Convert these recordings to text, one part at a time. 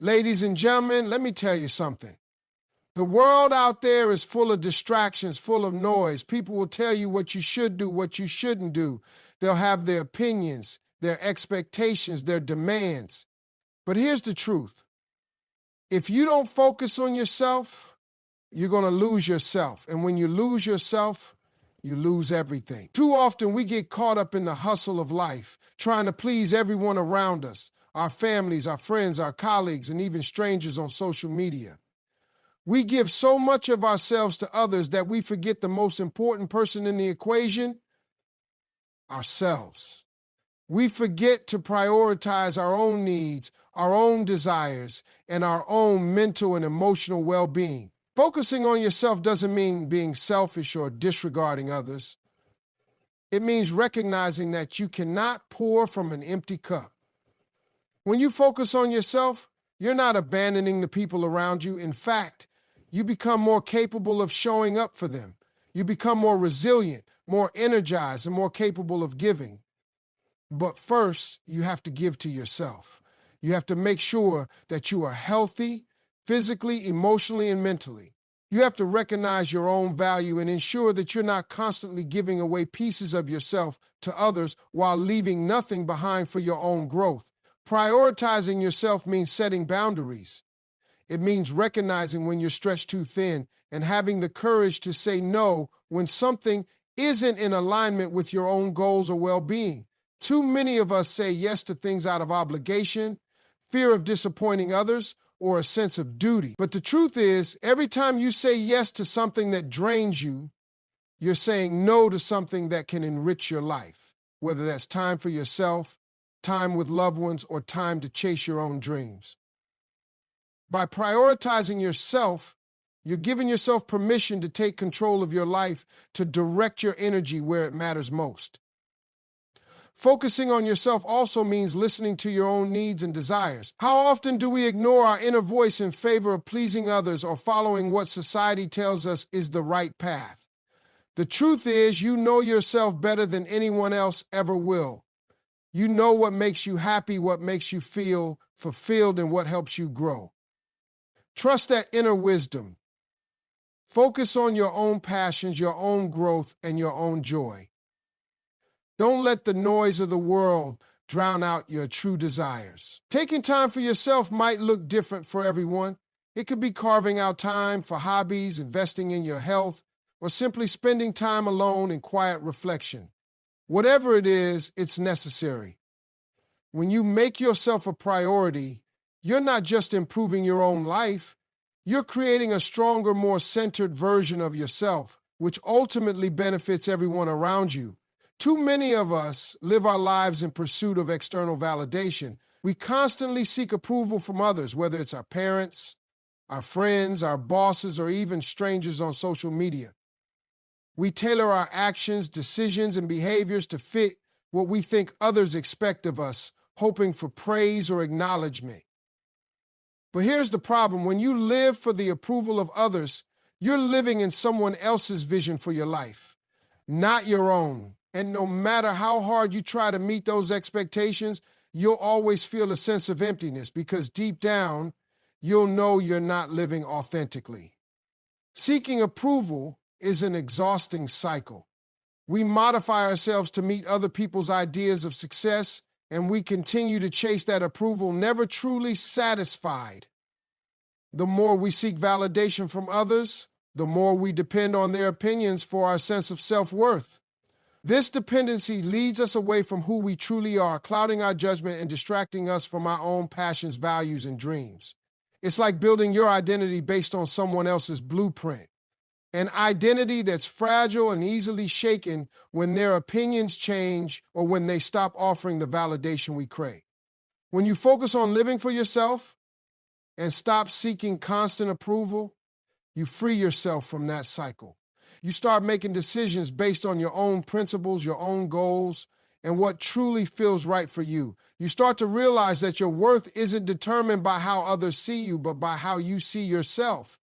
Ladies and gentlemen, let me tell you something. The world out there is full of distractions, full of noise. People will tell you what you should do, what you shouldn't do. They'll have their opinions, their expectations, their demands. But here's the truth. If you don't focus on yourself, you're going to lose yourself. And when you lose yourself, you lose everything. Too often we get caught up in the hustle of life, trying to please everyone around us, our families, our friends, our colleagues, and even strangers on social media. We give so much of ourselves to others that we forget the most important person in the equation, ourselves. We forget to prioritize our own needs, our own desires, and our own mental and emotional well-being. Focusing on yourself doesn't mean being selfish or disregarding others. It means recognizing that you cannot pour from an empty cup. When you focus on yourself, you're not abandoning the people around you. In fact, you become more capable of showing up for them. You become more resilient, more energized, and more capable of giving. But first, you have to give to yourself. You have to make sure that you are healthy, physically, emotionally, and mentally. You have to recognize your own value and ensure that you're not constantly giving away pieces of yourself to others while leaving nothing behind for your own growth. Prioritizing yourself means setting boundaries. It means recognizing when you're stretched too thin and having the courage to say no when something isn't in alignment with your own goals or well-being. Too many of us say yes to things out of obligation, fear of disappointing others, or a sense of duty. But the truth is, every time you say yes to something that drains you, you're saying no to something that can enrich your life, whether that's time for yourself, time with loved ones, or time to chase your own dreams. By prioritizing yourself, you're giving yourself permission to take control of your life, to direct your energy where it matters most. Focusing on yourself also means listening to your own needs and desires. How often do we ignore our inner voice in favor of pleasing others or following what society tells us is the right path? The truth is, you know yourself better than anyone else ever will. You know what makes you happy, what makes you feel fulfilled, and what helps you grow. Trust that inner wisdom. Focus on your own passions, your own growth, and your own joy. Don't let the noise of the world drown out your true desires. Taking time for yourself might look different for everyone. It could be carving out time for hobbies, investing in your health, or simply spending time alone in quiet reflection. Whatever it is, it's necessary. When you make yourself a priority, you're not just improving your own life, you're creating a stronger, more centered version of yourself, which ultimately benefits everyone around you. Too many of us live our lives in pursuit of external validation. We constantly seek approval from others, whether it's our parents, our friends, our bosses, or even strangers on social media. We tailor our actions, decisions, and behaviors to fit what we think others expect of us, hoping for praise or acknowledgement. But here's the problem. When you live for the approval of others, you're living in someone else's vision for your life, not your own. And no matter how hard you try to meet those expectations, you'll always feel a sense of emptiness because deep down, you'll know you're not living authentically. Seeking approval is an exhausting cycle. We modify ourselves to meet other people's ideas of success, and we continue to chase that approval, never truly satisfied. The more we seek validation from others, the more we depend on their opinions for our sense of self-worth. This dependency leads us away from who we truly are, clouding our judgment and distracting us from our own passions, values, and dreams. It's like building your identity based on someone else's blueprint. An identity that's fragile and easily shaken when their opinions change or when they stop offering the validation we crave. When you focus on living for yourself and stop seeking constant approval, you free yourself from that cycle. You start making decisions based on your own principles, your own goals, and what truly feels right for you. You start to realize that your worth isn't determined by how others see you, but by how you see yourself.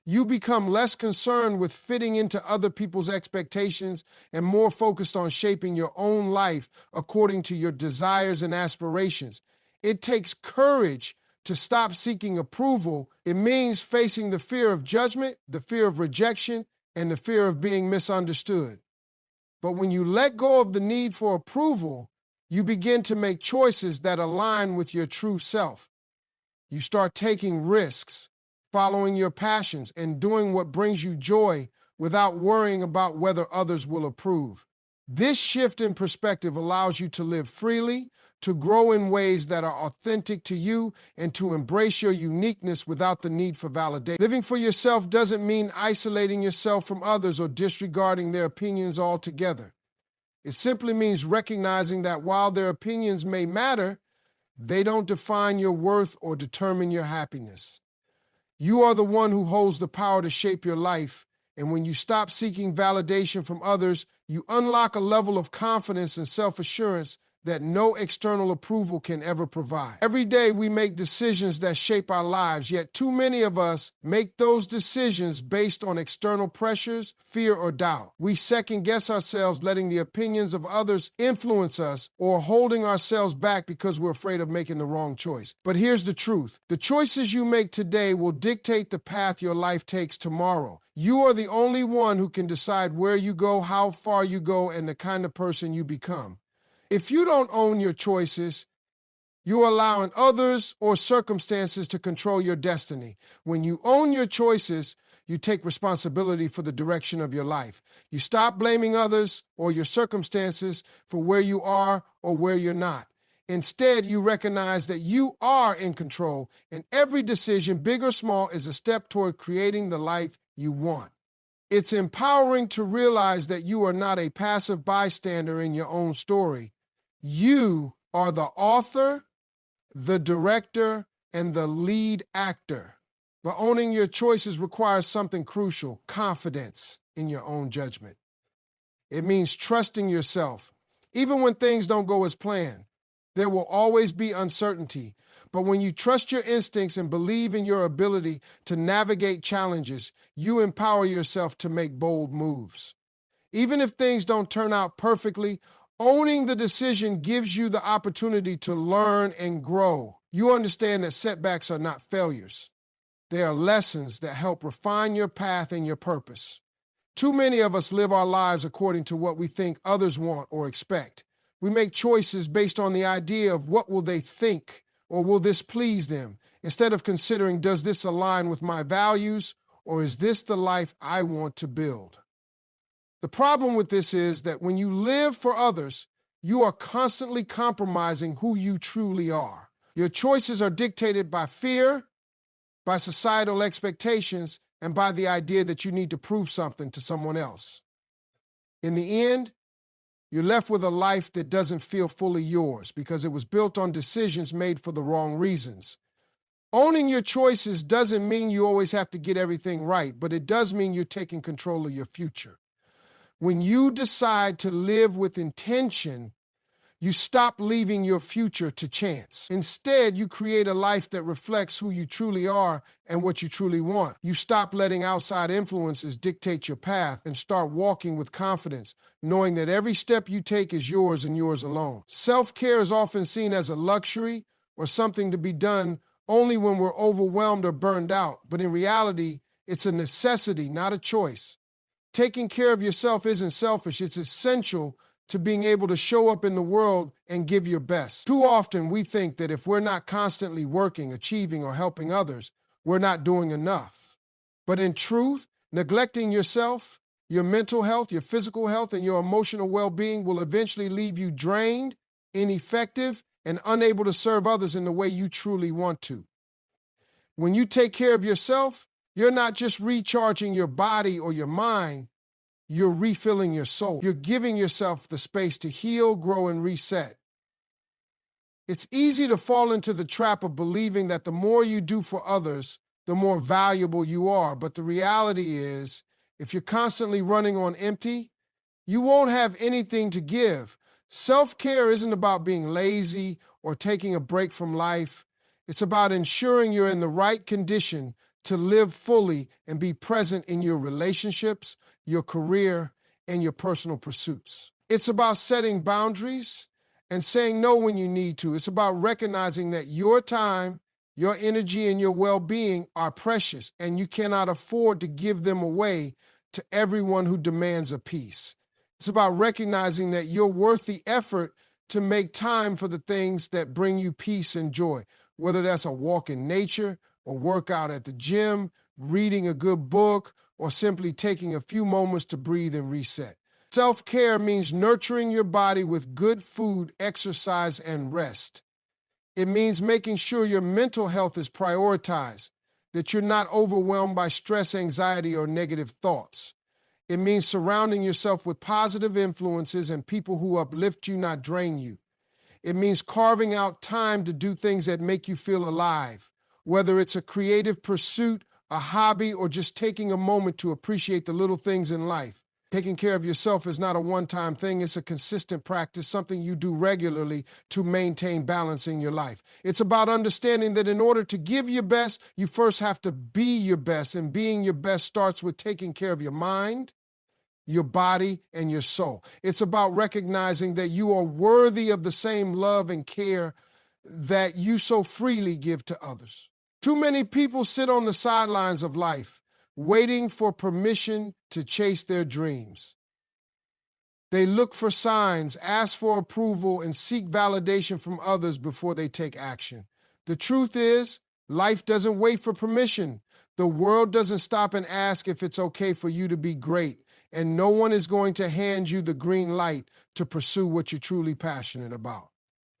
You become less concerned with fitting into other people's expectations and more focused on shaping your own life according to your desires and aspirations. It takes courage To stop seeking approval, it means facing the fear of judgment, the fear of rejection, and the fear of being misunderstood. But when you let go of the need for approval, you begin to make choices that align with your true self. You start taking risks, following your passions, and doing what brings you joy without worrying about whether others will approve. This shift in perspective allows you to live freely, to grow in ways that are authentic to you, and to embrace your uniqueness without the need for validation. Living for yourself doesn't mean isolating yourself from others or disregarding their opinions altogether. It simply means recognizing that while their opinions may matter, they don't define your worth or determine your happiness. You are the one who holds the power to shape your life, and when you stop seeking validation from others, you unlock a level of confidence and self-assurance that no external approval can ever provide. Every day we make decisions that shape our lives, yet too many of us make those decisions based on external pressures, fear, or doubt. We second-guess ourselves, letting the opinions of others influence us, or holding ourselves back because we're afraid of making the wrong choice. But here's the truth. The choices you make today will dictate the path your life takes tomorrow. You are the only one who can decide where you go, how far you go, and the kind of person you become. If you don't own your choices, you're allowing others or circumstances to control your destiny. When you own your choices, you take responsibility for the direction of your life. You stop blaming others or your circumstances for where you are or where you're not. Instead, you recognize that you are in control, and every decision, big or small, is a step toward creating the life you want. It's empowering to realize that you are not a passive bystander in your own story. You are the author, the director, and the lead actor. But owning your choices requires something crucial: confidence in your own judgment. It means trusting yourself. Even when things don't go as planned, there will always be uncertainty. But when you trust your instincts and believe in your ability to navigate challenges, you empower yourself to make bold moves. Even if things don't turn out perfectly, owning the decision gives you the opportunity to learn and grow. You understand that setbacks are not failures. They are lessons that help refine your path and your purpose. Too many of us live our lives according to what we think others want or expect. We make choices based on the idea of what will they think or will this please them, instead of considering, does this align with my values, or is this the life I want to build? The problem with this is that when you live for others, you are constantly compromising who you truly are. Your choices are dictated by fear, by societal expectations, and by the idea that you need to prove something to someone else. In the end, you're left with a life that doesn't feel fully yours because it was built on decisions made for the wrong reasons. Owning your choices doesn't mean you always have to get everything right, but it does mean you're taking control of your future. When you decide to live with intention, you stop leaving your future to chance. Instead, you create a life that reflects who you truly are and what you truly want. You stop letting outside influences dictate your path and start walking with confidence, knowing that every step you take is yours and yours alone. Self-care is often seen as a luxury or something to be done only when we're overwhelmed or burned out, but in reality, it's a necessity, not a choice. Taking care of yourself isn't selfish, it's essential to being able to show up in the world and give your best. Too often we think that if we're not constantly working, achieving, or helping others, we're not doing enough. But in truth, neglecting yourself, your mental health, your physical health, and your emotional well-being will eventually leave you drained, ineffective, and unable to serve others in the way you truly want to. When you take care of yourself, you're not just recharging your body or your mind, you're refilling your soul. You're giving yourself the space to heal, grow, and reset. It's easy to fall into the trap of believing that the more you do for others, the more valuable you are. But the reality is, if you're constantly running on empty, you won't have anything to give. Self-care isn't about being lazy or taking a break from life. It's about ensuring you're in the right condition to live fully and be present in your relationships, your career, and your personal pursuits. It's about setting boundaries and saying no when you need to. It's about recognizing that your time Your energy and your well-being are precious, and you cannot afford to give them away to everyone who demands a piece. It's about recognizing that you're worth the effort to make time for the things that bring you peace and joy, whether that's a walk in nature, a workout at the gym, reading a good book, or simply taking a few moments to breathe and reset. Self-care means nurturing your body with good food, exercise, and rest. It means making sure your mental health is prioritized, that you're not overwhelmed by stress, anxiety, or negative thoughts. It means surrounding yourself with positive influences and people who uplift you, not drain you. It means carving out time to do things that make you feel alive, whether it's a creative pursuit, a hobby, or just taking a moment to appreciate the little things in life. Taking care of yourself is not a one-time thing. It's a consistent practice, something you do regularly to maintain balance in your life. It's about understanding that in order to give your best, you first have to be your best, and being your best starts with taking care of your mind, your body, and your soul. It's about recognizing that you are worthy of the same love and care that you so freely give to others. Too many people sit on the sidelines of life, waiting for permission to chase their dreams. They look for signs, ask for approval, and seek validation from others before they take action. The truth is, life doesn't wait for permission. The world doesn't stop and ask if it's okay for you to be great, and no one is going to hand you the green light to pursue what you're truly passionate about.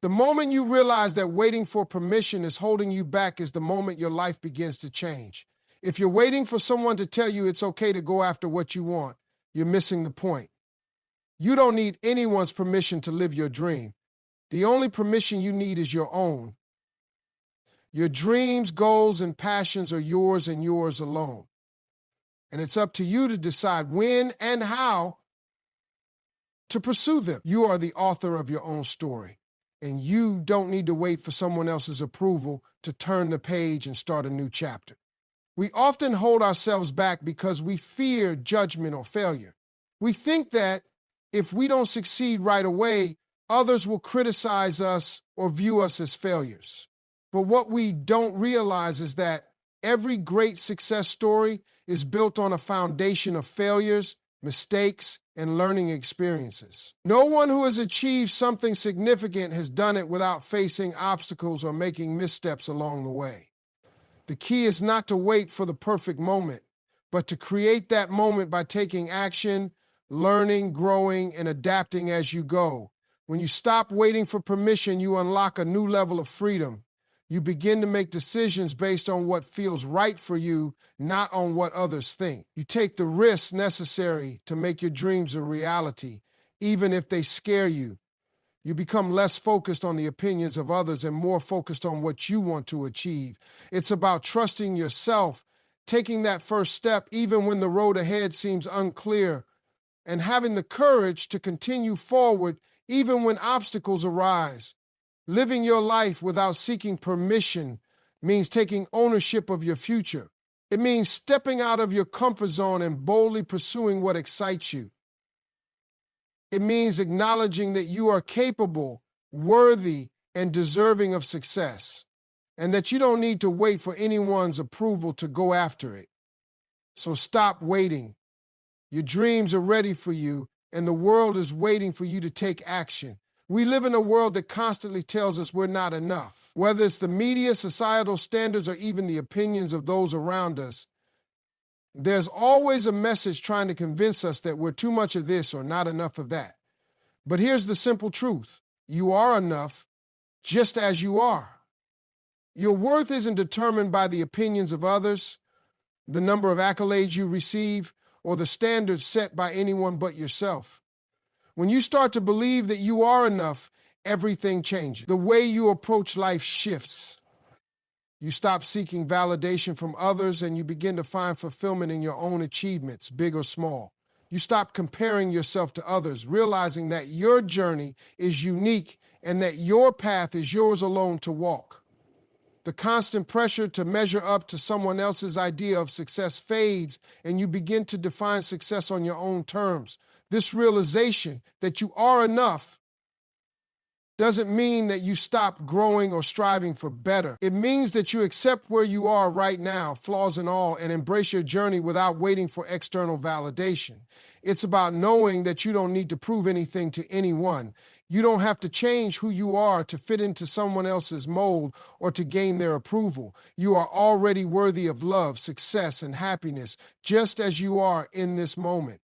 The moment you realize that waiting for permission is holding you back is the moment your life begins to change. If you're waiting for someone to tell you it's okay to go after what you want, you're missing the point. You don't need anyone's permission to live your dream. The only permission you need is your own. Your dreams, goals, and passions are yours and yours alone. And it's up to you to decide when and how to pursue them. You are the author of your own story, and you don't need to wait for someone else's approval to turn the page and start a new chapter. We often hold ourselves back because we fear judgment or failure. We think that if we don't succeed right away, others will criticize us or view us as failures. But what we don't realize is that every great success story is built on a foundation of failures, mistakes, and learning experiences. No one who has achieved something significant has done it without facing obstacles or making missteps along the way. The key is not to wait for the perfect moment, but to create that moment by taking action, learning, growing, and adapting as you go. When you stop waiting for permission, you unlock a new level of freedom. You begin to make decisions based on what feels right for you, not on what others think. You take the risks necessary to make your dreams a reality, even if they scare you. You become less focused on the opinions of others and more focused on what you want to achieve. It's about trusting yourself, taking that first step even when the road ahead seems unclear, and having the courage to continue forward even when obstacles arise. Living your life without seeking permission means taking ownership of your future. It means stepping out of your comfort zone and boldly pursuing what excites you. It means acknowledging that you are capable, worthy, and deserving of success, and that you don't need to wait for anyone's approval to go after it. So stop waiting. Your dreams are ready for you, and the world is waiting for you to take action. We live in a world that constantly tells us we're not enough. Whether it's the media, societal standards, or even the opinions of those around us, there's always a message trying to convince us that we're too much of this or not enough of that. But here's the simple truth. You are enough just as you are. Your worth isn't determined by the opinions of others, the number of accolades you receive, or the standards set by anyone but yourself. When you start to believe that you are enough, everything changes. The way you approach life shifts. You stop seeking validation from others and you begin to find fulfillment in your own achievements, big or small. You stop comparing yourself to others, realizing that your journey is unique and that your path is yours alone to walk. The constant pressure to measure up to someone else's idea of success fades, and you begin to define success on your own terms. This realization that you are enough doesn't mean that you stop growing or striving for better. It means that you accept where you are right now, flaws and all, and embrace your journey without waiting for external validation. It's about knowing that you don't need to prove anything to anyone. You don't have to change who you are to fit into someone else's mold or to gain their approval. You are already worthy of love, success, and happiness, just as you are in this moment.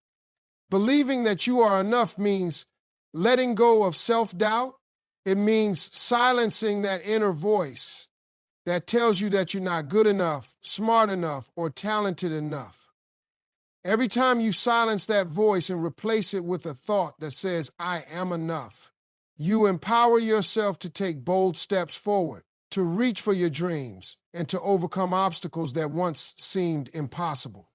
Believing that you are enough means letting go of self-doubt. It means silencing that inner voice that tells you that you're not good enough, smart enough, or talented enough. Every time you silence that voice and replace it with a thought that says, I am enough, you empower yourself to take bold steps forward, to reach for your dreams, and to overcome obstacles that once seemed impossible.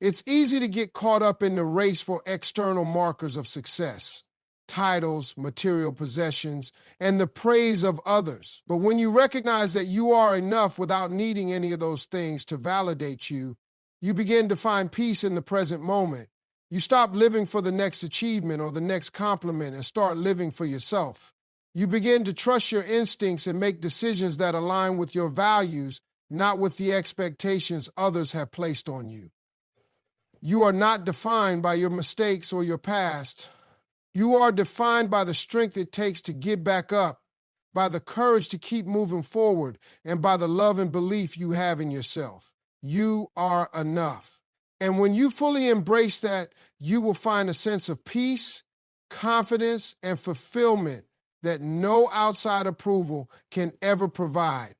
It's easy to get caught up in the race for external markers of success, titles, material possessions, and the praise of others. But when you recognize that you are enough without needing any of those things to validate you, you begin to find peace in the present moment. You stop living for the next achievement or the next compliment and start living for yourself. You begin to trust your instincts and make decisions that align with your values, not with the expectations others have placed on you. You are not defined by your mistakes or your past. You are defined by the strength it takes to get back up, by the courage to keep moving forward, and by the love and belief you have in yourself. You are enough. And when you fully embrace that, you will find a sense of peace, confidence, and fulfillment that no outside approval can ever provide.